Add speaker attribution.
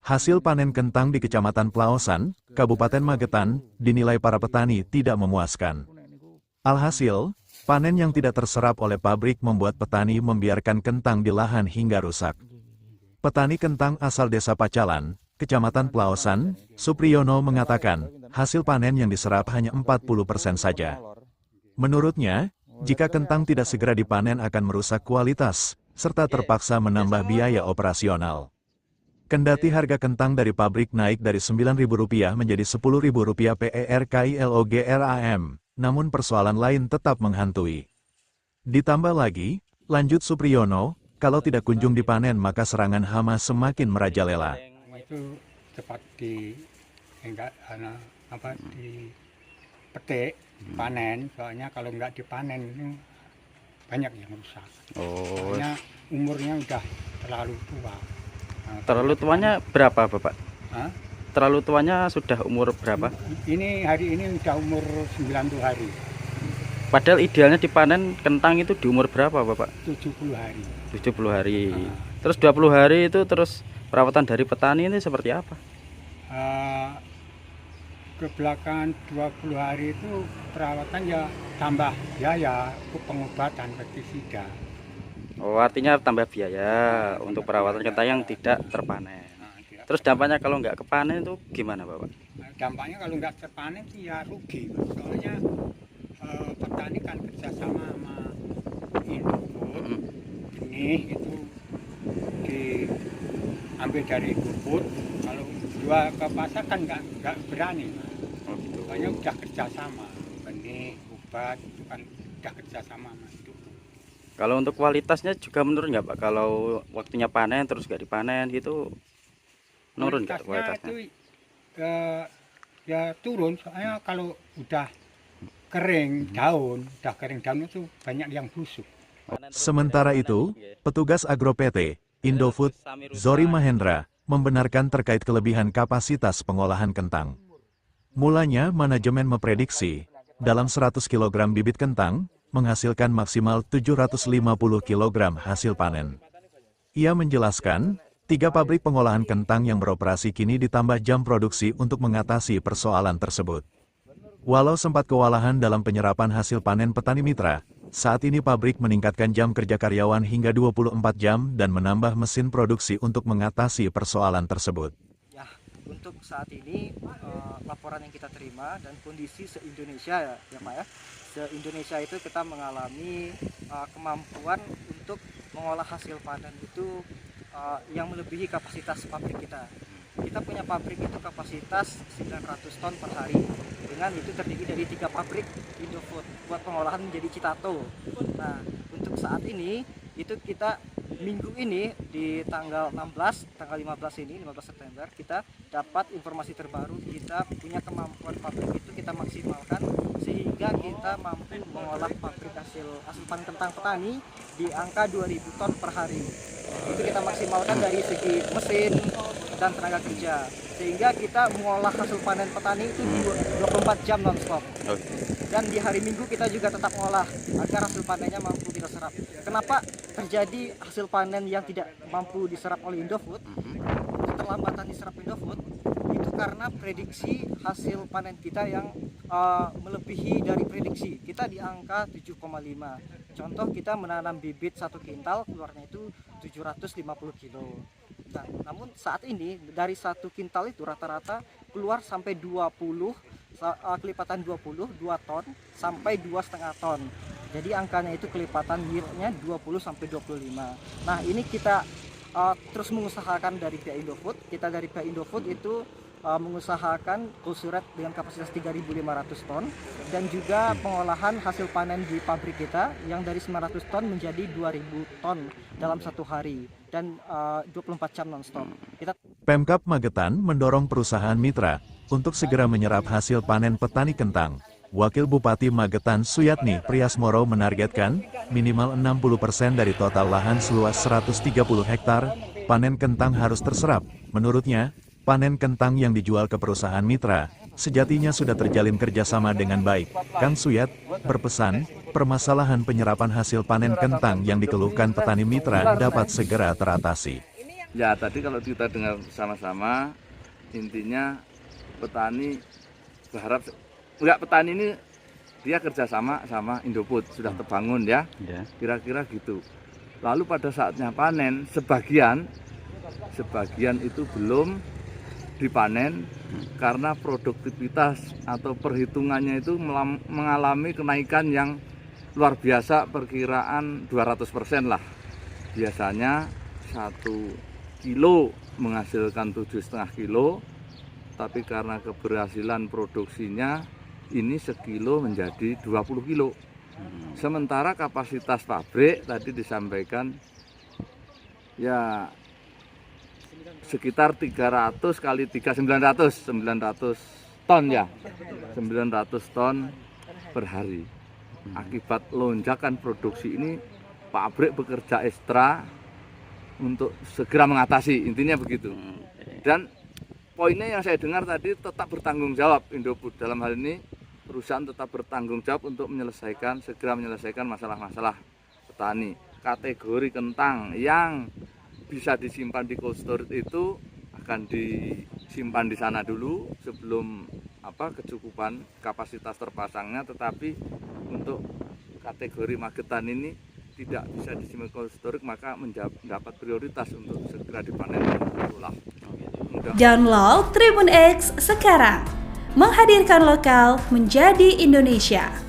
Speaker 1: Hasil panen kentang di Kecamatan Plaosan, Kabupaten Magetan, dinilai para petani tidak memuaskan. Alhasil, panen yang tidak terserap oleh pabrik membuat petani membiarkan kentang di lahan hingga rusak. Petani kentang asal Desa Pacalan, Kecamatan Plaosan, Supriyono mengatakan, hasil panen yang diserap hanya 40% saja. Menurutnya, jika kentang tidak segera dipanen akan merusak kualitas, serta terpaksa menambah biaya operasional. Kendati harga kentang dari pabrik naik dari Rp9.000 menjadi Rp10.000 per kilogram, namun persoalan lain tetap menghantui. Ditambah lagi, lanjut Supriyono, kalau tidak kunjung dipanen maka serangan hama semakin merajalela.
Speaker 2: Itu cepat dipetik, panen, soalnya kalau nggak dipanen itu banyak yang rusak. Soalnya umurnya udah terlalu tua.
Speaker 3: Terlalu tuanya berapa, Bapak?
Speaker 2: Hah?
Speaker 3: Terlalu tuanya sudah umur berapa?
Speaker 2: Ini hari ini udah umur 90 hari.
Speaker 3: Padahal idealnya dipanen kentang itu di umur berapa, Bapak?
Speaker 2: 70 hari.
Speaker 3: 70 hari. Terus 20 hari itu terus perawatan dari petani ini seperti apa?
Speaker 2: Ke belakang 20 hari itu perawatan ya tambah biaya pengobatan pestisida.
Speaker 3: Oh, artinya tambah biaya untuk perawatan kentang yang tidak terpanen. Terus dampaknya kalau nggak kepanen itu gimana, Bapak?
Speaker 2: Dampaknya kalau nggak terpanen sih ya rugi, soalnya petani kan kerjasama sama Indofood, benih itu diambil dari Indofood, kalau jual ke pasar kan nggak berani, soalnya udah kerjasama, benih, obat itu kan udah kerjasama sama Indofood.
Speaker 3: Kalau untuk kualitasnya juga menurun nggak, Pak? Kalau waktunya panen terus nggak dipanen gitu, menurun nggak kualitasnya?
Speaker 2: Itu ya turun, soalnya kalau udah kering daun itu banyak yang busuk.
Speaker 1: Sementara itu, petugas Agro PT, Indofood, Zori Mahendra, membenarkan terkait kelebihan kapasitas pengolahan kentang. Mulanya manajemen memprediksi, dalam 100 kg bibit kentang, menghasilkan maksimal 750 kg hasil panen. Ia menjelaskan, 3 pabrik pengolahan kentang yang beroperasi kini ditambah jam produksi untuk mengatasi persoalan tersebut. Walau sempat kewalahan dalam penyerapan hasil panen petani mitra, saat ini pabrik meningkatkan jam kerja karyawan hingga 24 jam dan menambah mesin produksi untuk mengatasi persoalan tersebut.
Speaker 4: Ya, untuk saat ini laporan yang kita terima dan kondisi se-Indonesia ya Pak ya, se-Indonesia itu kita mengalami kemampuan untuk mengolah hasil panen itu yang melebihi kapasitas pabrik kita. Kita punya pabrik itu kapasitas 900 ton per hari. Dengan itu terdiri dari 3 pabrik Indofood buat pengolahan menjadi Citato. Nah, untuk saat ini itu kita minggu ini di tanggal 15 September kita dapat informasi terbaru, kita punya kemampuan pabrik itu kita maksimalkan sehingga kita mampu mengolah pabrik hasil panen kentang petani di angka 2000 ton per hari. Itu kita maksimalkan dari segi mesin dan tenaga kerja, sehingga kita mengolah hasil panen petani itu 24 jam non-stop. Dan di hari Minggu kita juga tetap mengolah agar hasil panennya mampu kita serap. Kenapa terjadi hasil panen yang tidak mampu diserap oleh Indofood, keterlambatan diserap Indofood, itu karena prediksi hasil panen kita yang melebihi dari prediksi. Kita di angka 7,5. Contoh kita menanam bibit 1 kintal, keluarnya itu 750 kilo. Nah, namun saat ini dari 1 kintal itu rata-rata keluar sampai 20, kelipatan 2 ton sampai 2,5 ton. Jadi angkanya itu kelipatan yieldnya 20 sampai 25. Nah, ini kita terus mengusahakan dari pihak Indofood. Kita dari pihak Indofood itu mengusahakan kulsuret dengan kapasitas 3.500 ton dan juga pengolahan hasil panen di pabrik kita yang dari 900 ton menjadi 2.000 ton dalam 1 hari dan 24 jam non-stop.
Speaker 1: Pemkab Magetan mendorong perusahaan mitra untuk segera menyerap hasil panen petani kentang. Wakil Bupati Magetan Suyatni Priasmoro menargetkan minimal 60% dari total lahan seluas 130 hektar panen kentang harus terserap. Menurutnya, panen kentang yang dijual ke perusahaan mitra sejatinya sudah terjalin kerjasama dengan baik. Kang Suyat berpesan, permasalahan penyerapan hasil panen kentang yang dikeluhkan petani mitra dapat segera teratasi.
Speaker 5: Ya tadi kalau kita dengar sama-sama, intinya petani berharap, enggak, petani ini dia kerjasama sama Indofood, sudah terbangun ya,
Speaker 3: Ya.
Speaker 5: kira-kira gitu. Lalu pada saatnya panen, sebagian itu belum dipanen karena produktivitas atau perhitungannya itu mengalami kenaikan yang luar biasa, perkiraan 200% lah. Biasanya 1 kilo menghasilkan 7,5 kilo, tapi karena keberhasilan produksinya ini sekilo menjadi 20 kilo. Sementara kapasitas pabrik tadi disampaikan ya sekitar 300 kali 3, 900 ton ya, 900 ton per hari. Akibat lonjakan produksi ini, pabrik bekerja ekstra untuk segera mengatasi, intinya begitu. Dan poinnya yang saya dengar tadi, tetap bertanggung jawab Indofood dalam hal ini, perusahaan tetap bertanggung jawab untuk segera menyelesaikan masalah-masalah petani. Kategori kentang yang bisa disimpan di cold storage itu akan disimpan di sana dulu sebelum kecukupan kapasitas terpasangnya, tetapi untuk kategori Magetan ini tidak bisa disimpan cold storage, maka mendapat prioritas untuk segera dipanen dan diolah.
Speaker 6: Download Tribun X sekarang, menghadirkan lokal menjadi Indonesia.